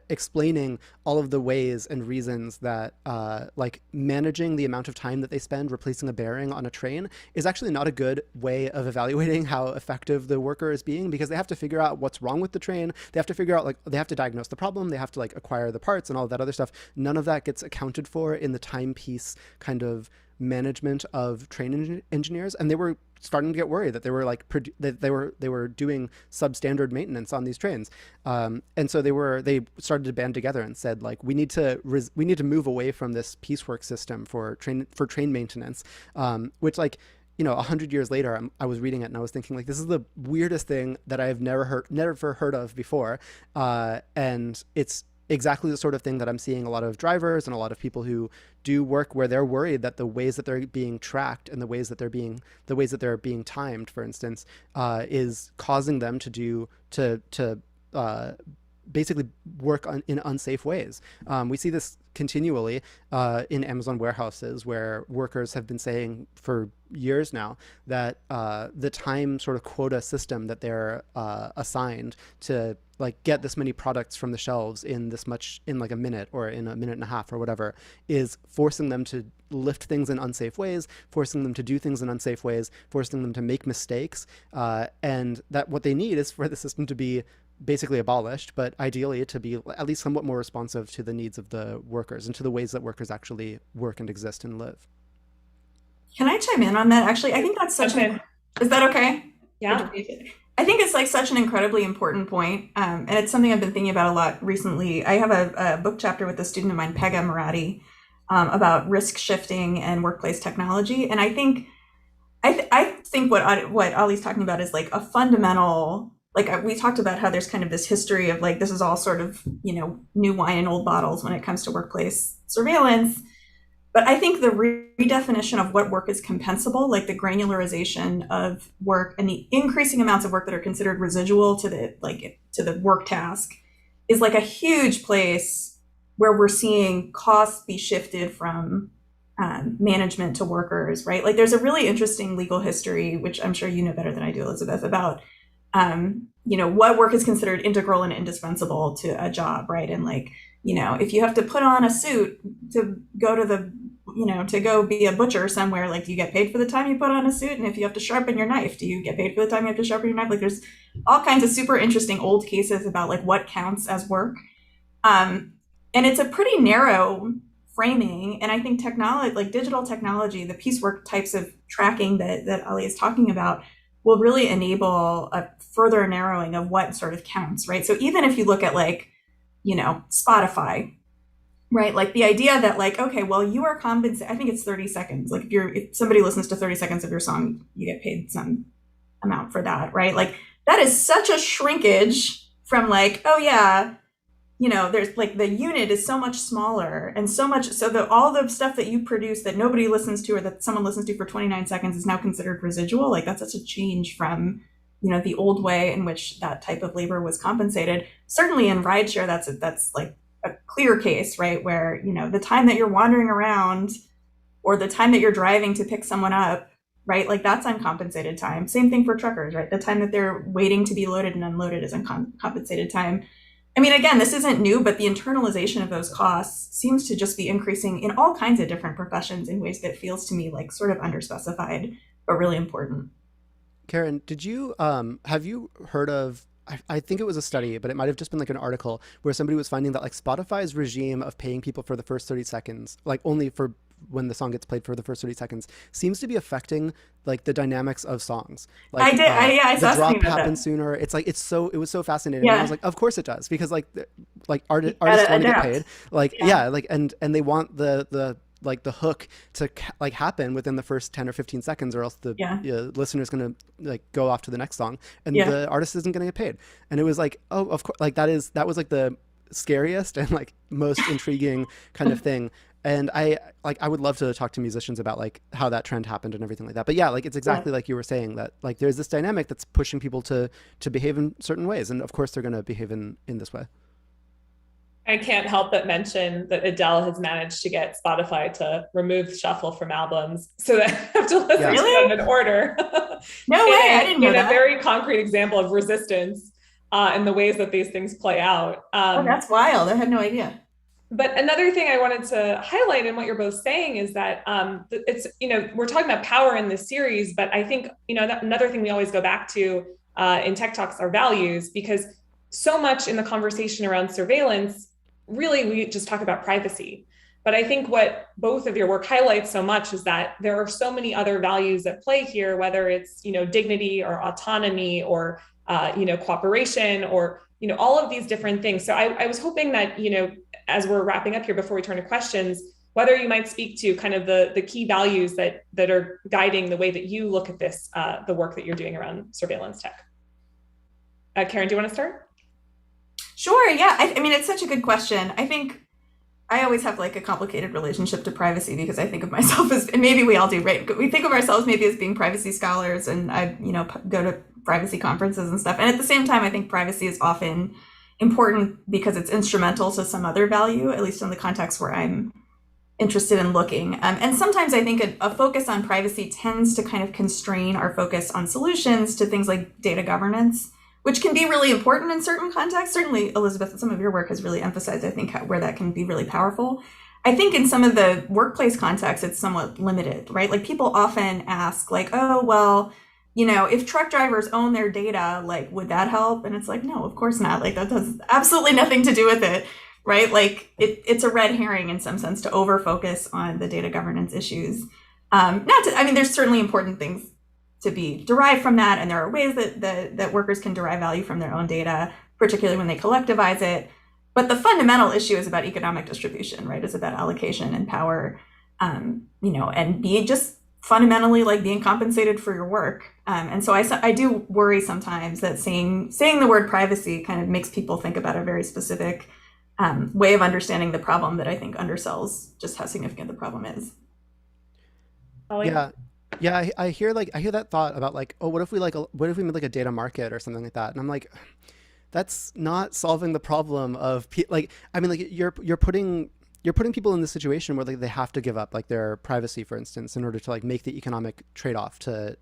explaining all of the ways and reasons that like managing the amount of time that they spend replacing a bearing on a train is actually not a good way of evaluating how effective the worker is being, because they have to figure out what's wrong with the train. They have to figure out, like, they have to diagnose the problem. They have to like acquire the parts and all that other stuff. None of that gets accounted for in the timepiece kind of management of train engineers, and they were starting to get worried that they were like they were doing substandard maintenance on these trains, and so they started to band together and said, like, we need to move away from this piecework system for train maintenance, which, like, 100 years later, I was reading it and I was thinking, like, this is the weirdest thing that I have never heard of before, and it's exactly the sort of thing that I'm seeing a lot of drivers and a lot of people who do work where they're worried that the ways that they're being tracked and the ways that they're being timed, for instance, is causing them to basically work in unsafe ways. We see this continually in Amazon warehouses, where workers have been saying for years now that the time sort of quota system that they're assigned to like get this many products from the shelves in like a minute or in a minute and a half or whatever is forcing them to lift things in unsafe ways, forcing them to do things in unsafe ways, forcing them to make mistakes, and that what they need is for the system to be basically abolished, but ideally to be at least somewhat more responsive to the needs of the workers and to the ways that workers actually work and exist and live. Can I chime in on that? Actually, I think that's is that okay? Yeah. I think it's like such an incredibly important point. And it's something I've been thinking about a lot recently. I have a book chapter with a student of mine, Pegah Murati, about risk shifting and workplace technology. And I think what Ali's talking about is like a fundamental, like we talked about how there's kind of this history of like, this is all sort of, new wine in old bottles when it comes to workplace surveillance. But I think the redefinition of what work is compensable, like the granularization of work and the increasing amounts of work that are considered residual to the work task, is like a huge place where we're seeing costs be shifted from management to workers, right? Like there's a really interesting legal history, which I'm sure you know better than I do, Elizabeth, about what work is considered integral and indispensable to a job, right? And like, if you have to put on a suit to go to to go be a butcher somewhere, like, do you get paid for the time you put on a suit? And if you have to sharpen your knife, do you get paid for the time you have to sharpen your knife? Like there's all kinds of super interesting old cases about like what counts as work. And it's a pretty narrow framing. And I think technology, like digital technology, the piecework types of tracking that Ali is talking about, will really enable a further narrowing of what sort of counts, right? So even if you look at like, Spotify, right? Like the idea that like, okay, well, you are compensated, I think it's 30 seconds. Like if somebody listens to 30 seconds of your song, you get paid some amount for that, right? Like that is such a shrinkage from like, oh yeah, there's like the unit is so much smaller and so much, so that all the stuff that you produce that nobody listens to or that someone listens to for 29 seconds is now considered residual. Like that's such a change from, the old way in which that type of labor was compensated. Certainly in rideshare, that's like a clear case, right? Where, the time that you're wandering around or the time that you're driving to pick someone up, right? Like that's uncompensated time. Same thing for truckers, right? The time that they're waiting to be loaded and unloaded is uncompensated time. I mean, again, this isn't new, but the internalization of those costs seems to just be increasing in all kinds of different professions in ways that feels to me like sort of underspecified, but really important. Karen, did you have you heard of, I think it was a study, but it might have just been like an article where somebody was finding that like Spotify's regime of paying people for the first 30 seconds, like only for when the song gets played for the first 30 seconds, seems to be affecting like the dynamics of songs. Like I the drop happens that. sooner. It's like, it was so fascinating. Yeah. And I was like, of course it does, because like artists want to get paid. Like, yeah, like, and they want the like the hook to like happen within the first 10 or 15 seconds, or else the listener's going to like go off to the next song and the artist isn't going to get paid. And it was like, oh, of course, like that was like the scariest and like most intriguing kind of thing. And I would love to talk to musicians about like how that trend happened and everything like that. But yeah, like it's exactly like you were saying, that like there's this dynamic that's pushing people to behave in certain ways, and of course they're going to behave in this way. I can't help but mention that Adele has managed to get Spotify to remove shuffle from albums so that I have to listen to them in order. No way, I didn't know that. A very concrete example of resistance and the ways that these things play out. Oh, that's wild. I had no idea. But another thing I wanted to highlight in what you're both saying is that it's, we're talking about power in this series, but I think, another thing we always go back to in Tech Talks are values, because so much in the conversation around surveillance, really, we just talk about privacy. But I think what both of your work highlights so much is that there are so many other values at play here, whether it's, dignity or autonomy or, cooperation or, all of these different things. So I was hoping that, as we're wrapping up here before we turn to questions, whether you might speak to kind of the key values that are guiding the way that you look at this, the work that you're doing around surveillance tech. Karen, do you want to start? Sure, yeah. I mean, it's such a good question. I think I always have like a complicated relationship to privacy because I think of myself as, and maybe we all do, right? We think of ourselves maybe as being privacy scholars, and I, go to privacy conferences and stuff. And at the same time, I think privacy is often important because it's instrumental to some other value, at least in the context where I'm interested in looking. And sometimes I think a focus on privacy tends to kind of constrain our focus on solutions to things like data governance, which can be really important in certain contexts. Certainly, Elizabeth, some of your work has really emphasized, I think, where that can be really powerful. I think in some of the workplace contexts, it's somewhat limited, right? Like people often ask like, oh, well, if truck drivers own their data, like, would that help? And it's like, no, of course not. Like that has absolutely nothing to do with it, right? Like it's a red herring in some sense to over focus on the data governance issues. There's certainly important things to be derived from that. And there are ways that workers can derive value from their own data, particularly when they collectivize it. But the fundamental issue is about economic distribution, right? It's about allocation and power, and being just fundamentally like being compensated for your work. And so I do worry sometimes that saying the word privacy kind of makes people think about a very specific way of understanding the problem that I think undersells just how significant the problem is. Yeah, I hear that thought about like, oh, what if we made like a data market or something like that? And I'm like, that's not solving the problem of you're putting people in this situation where like they have to give up like their privacy, for instance, in order to like make the economic trade-off to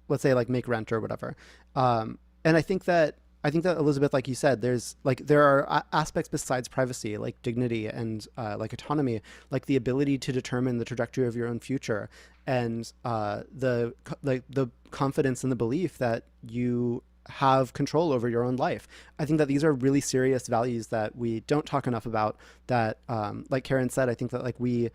let's say like make rent or whatever. And I think that Elizabeth, like you said, there are aspects besides privacy, like dignity and like autonomy, like the ability to determine the trajectory of your own future, and the confidence and the belief that you have control over your own life. I think that these are really serious values that we don't talk enough about. That, like Karen said, I think that like we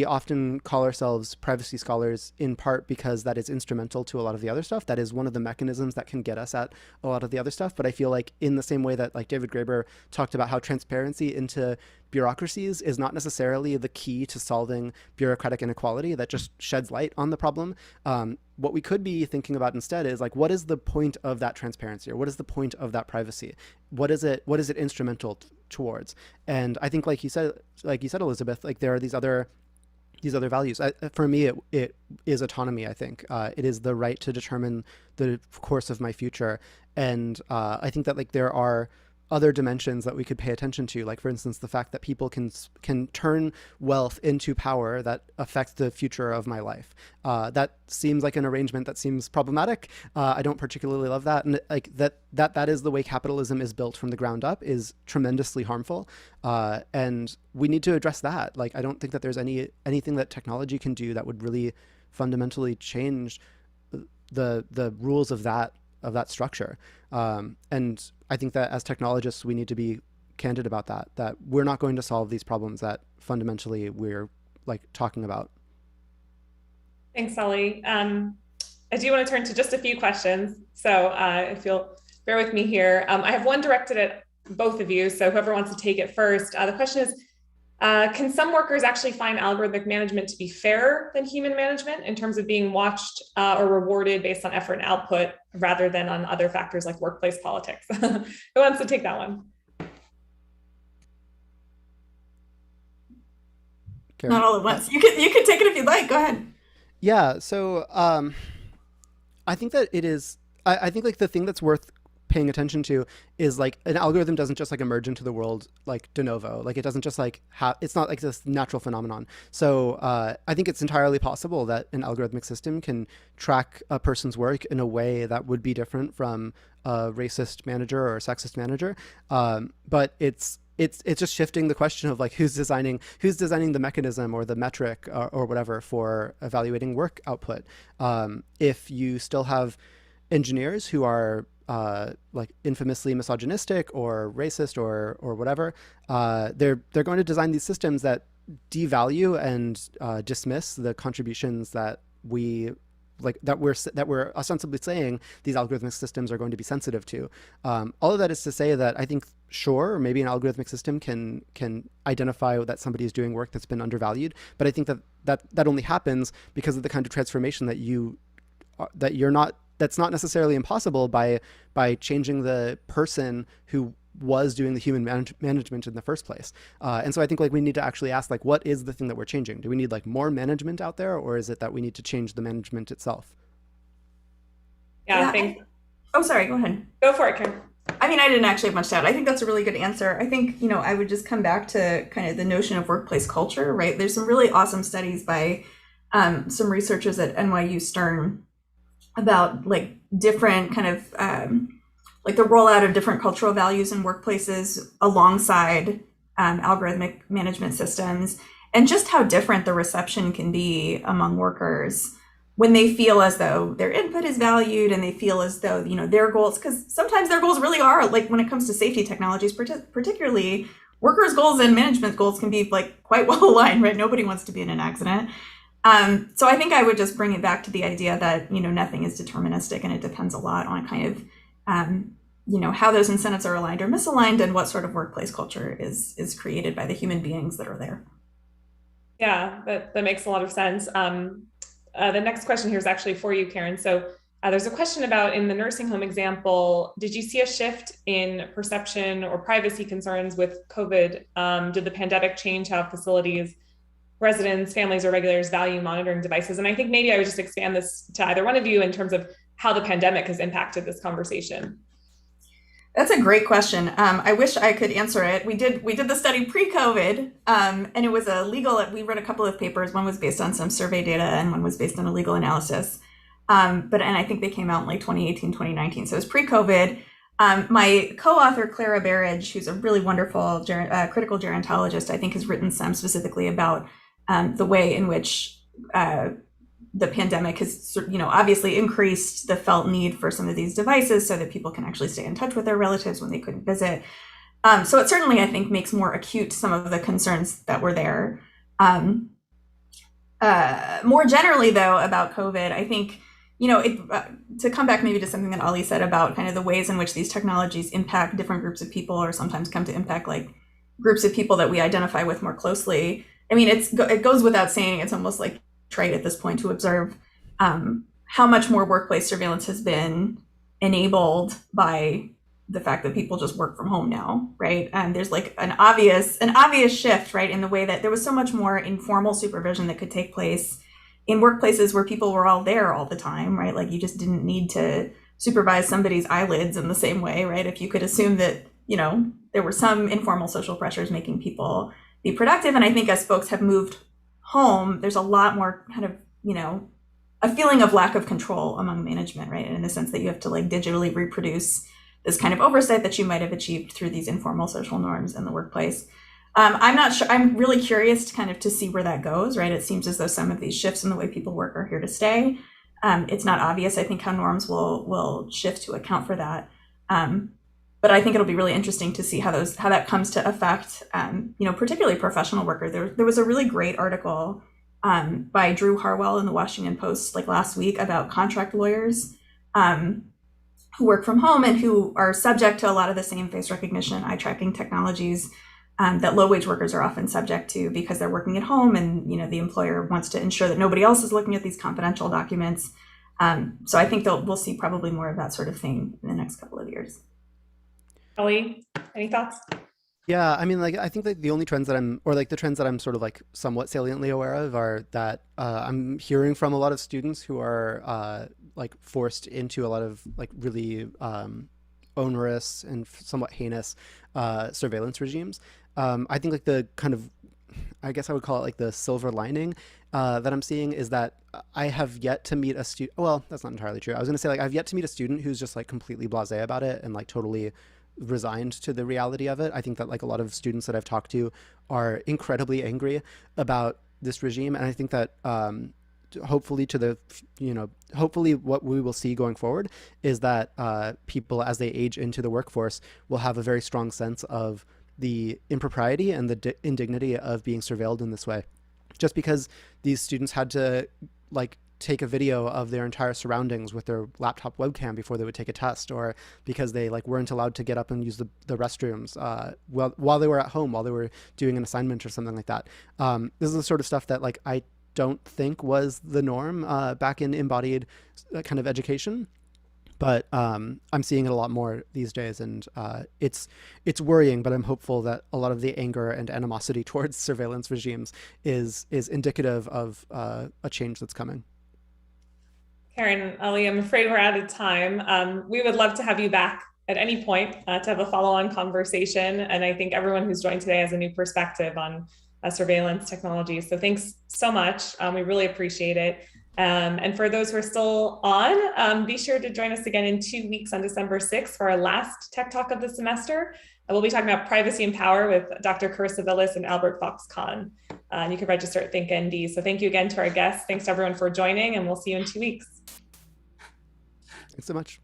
often call ourselves privacy scholars in part because that is instrumental to a lot of the other stuff. That is one of the mechanisms that can get us at a lot of the other stuff. But I feel like in the same way that like David Graeber talked about how transparency into bureaucracies is not necessarily the key to solving bureaucratic inequality, that just sheds light on the problem. What we could be thinking about instead is like, what is the point of that transparency, or what is the point of that privacy? What is it instrumental towards? And I think like you said, Elizabeth, like there are these other values. For me, it is autonomy. I think it is the right to determine the course of my future. And I think that like there are other dimensions that we could pay attention to, like for instance, the fact that people can turn wealth into power that affects the future of my life. That seems like an arrangement that seems problematic. I don't particularly love that, and like that is the way capitalism is built from the ground up, is tremendously harmful. And we need to address that. Like I don't think that there's anything that technology can do that would really fundamentally change the rules of that structure. And I think that as technologists, we need to be candid about that we're not going to solve these problems that fundamentally we're like talking about. Thanks, Ollie. I do want to turn to just a few questions. So if you'll bear with me here, I have one directed at both of you. So whoever wants to take it first. The question is, Can some workers actually find algorithmic management to be fairer than human management in terms of being watched or rewarded based on effort and output rather than on other factors like workplace politics? Who wants to take that one? Karen? Not all at once. You can take it if you'd like. Go ahead. Yeah, so I think that it is. I think like the thing that's worth paying attention to is like an algorithm doesn't just like emerge into the world like de novo. Like it doesn't just like have. It's not like this natural phenomenon. So I think it's entirely possible that an algorithmic system can track a person's work in a way that would be different from a racist manager or a sexist manager. But it's just shifting the question of like who's designing the mechanism or the metric or whatever for evaluating work output. If you still have engineers who are like infamously misogynistic or racist or whatever, they're going to design these systems that devalue and dismiss the contributions that we're ostensibly saying these algorithmic systems are going to be sensitive to. All of that is to say that I think sure, maybe an algorithmic system can identify that somebody is doing work that's been undervalued, but I think that only happens because of the kind of transformation that's not necessarily impossible by changing the person who was doing the human management in the first place. And so I think like we need to actually ask like, what is the thing that we're changing? Do we need like more management out there, or is it that we need to change the management itself? Yeah, I think. Oh, sorry, go ahead. Go for it, Karen. I mean, I didn't actually have much to add. I think that's a really good answer. I think, I would just come back to kind of the notion of workplace culture, right? There's some really awesome studies by some researchers at NYU Stern about like different kind of like the rollout of different cultural values in workplaces alongside algorithmic management systems, and just how different the reception can be among workers when they feel as though their input is valued and they feel as though, their goals, because sometimes their goals really are like when it comes to safety technologies, particularly workers' goals and management goals can be like quite well aligned, right? Nobody wants to be in an accident. So I think I would just bring it back to the idea that, nothing is deterministic and it depends a lot on kind of, how those incentives are aligned or misaligned and what sort of workplace culture is created by the human beings that are there. Yeah, that makes a lot of sense. The next question here is actually for you, Karen. So there's a question about in the nursing home example, did you see a shift in perception or privacy concerns with COVID? Did the pandemic change how facilities, residents, families, or regulars value monitoring devices? And I think maybe I would just expand this to either one of you in terms of how the pandemic has impacted this conversation. That's a great question. I wish I could answer it. We did the study pre-COVID, and it was we read a couple of papers. One was based on some survey data and one was based on a legal analysis. And I think they came out in like 2018, 2019. So it was pre-COVID. My co-author, Clara Berridge, who's a really wonderful critical gerontologist, I think has written some specifically about the way in which the pandemic has, obviously increased the felt need for some of these devices so that people can actually stay in touch with their relatives when they couldn't visit. So it certainly, I think, makes more acute some of the concerns that were there. More generally, though, about COVID, I think, to come back maybe to something that Ali said about kind of the ways in which these technologies impact different groups of people or sometimes come to impact like groups of people that we identify with more closely. I mean, it goes without saying, it's almost like trite at this point to observe how much more workplace surveillance has been enabled by the fact that people just work from home now, right? And there's like an obvious shift, right, in the way that there was so much more informal supervision that could take place in workplaces where people were all there all the time, right? Like you just didn't need to supervise somebody's eyelids in the same way, right? If you could assume that, there were some informal social pressures making people be productive. And I think as folks have moved home, there's a lot more kind of, a feeling of lack of control among management, right? And in the sense that you have to like digitally reproduce this kind of oversight that you might have achieved through these informal social norms in the workplace. I'm not sure, I'm really curious to see where that goes, right? It seems as though some of these shifts in the way people work are here to stay. It's not obvious, I think, how norms will shift to account for that. But I think it'll be really interesting to see how that comes to affect, particularly professional workers. There was a really great article by Drew Harwell in the Washington Post like last week about contract lawyers who work from home and who are subject to a lot of the same face recognition, eye tracking technologies that low-wage workers are often subject to because they're working at home, and the employer wants to ensure that nobody else is looking at these confidential documents. So I think we'll see probably more of that sort of thing in the next couple of years. Ellie, any thoughts? Yeah, I mean, like, I think that the only trends that the trends that I'm sort of like somewhat saliently aware of are that I'm hearing from a lot of students who are like forced into a lot of like really onerous and somewhat heinous surveillance regimes. I think like the kind of, I guess I would call it like the silver lining that I'm seeing is that I have yet to meet a student. Well, that's not entirely true. I was going to say like I've yet to meet a student who's just like completely blasé about it and like totally resigned to the reality of it. I think that like a lot of students that I've talked to are incredibly angry about this regime, and I think that hopefully hopefully what we will see going forward is that people as they age into the workforce will have a very strong sense of the impropriety and the indignity of being surveilled in this way. Just because these students had to like take a video of their entire surroundings with their laptop webcam before they would take a test, or because they like weren't allowed to get up and use the restrooms while they were at home, while they were doing an assignment or something like that. This is the sort of stuff that like I don't think was the norm back in embodied kind of education. But I'm seeing it a lot more these days, and it's worrying. But I'm hopeful that a lot of the anger and animosity towards surveillance regimes is indicative of a change that's coming. Karen, Ali, I'm afraid we're out of time. We would love to have you back at any point to have a follow-on conversation. And I think everyone who's joined today has a new perspective on surveillance technology. So thanks so much. We really appreciate it. And for those who are still on, be sure to join us again in 2 weeks on December 6th for our last Tech Talk of the semester. We'll be talking about privacy and power with Dr. Carissa Villas and Albert Fox-Kahn. And you can register at ThinkND. So thank you again to our guests. Thanks to everyone for joining, and we'll see you in 2 weeks. Thanks so much.